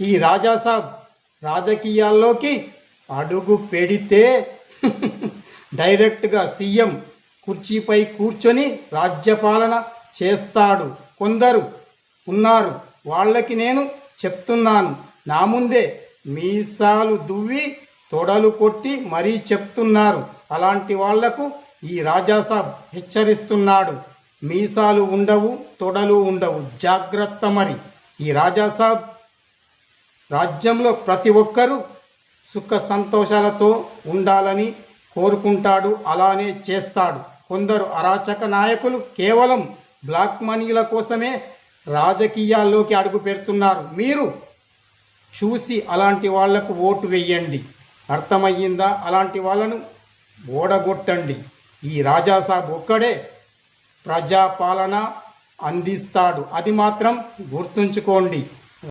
ఈ రాజాసాబ్ రాజకీయాల్లోకి అడుగు పెడితే డైరెక్ట్గా సీఎం కుర్చీపై కూర్చొని రాజ్యపాలన చేస్తాడు. కొందరు ఉన్నారు, వాళ్ళకి నేను చెప్తున్నాను. నా ముందే మీసాలు దువ్వి తొడలు కొట్టి మరీ చెప్తున్నారు. అలాంటి వాళ్లకు ఈ రాజాసాబ్ హెచ్చరిస్తున్నాడు. మీసాలు ఉండవు, తొడలు ఉండవు, జాగ్రత్త. మరి ఈ రాజాసాబ్ రాజ్యంలో ప్రతి ఒక్కరూ సుఖ సంతోషాలతో ఉండాలని కోరుకుంటాడు, అలానే చేస్తాడు. కొందరు అరాచక నాయకులు కేవలం బ్లాక్ మనీల కోసమే రాజకీయాల్లోకి అడుగు పెడుతున్నారు. మీరు చూసి అలాంటి వాళ్లకు ఓటు వేయండి. అర్థమయ్యిందా? అలాంటి వాళ్ళను ఓడగొట్టండి. ఈ రాజాసాబ్ ఒక్కడే ప్రజాపాలన అందిస్తాడు, అది మాత్రం గుర్తుంచుకోండి.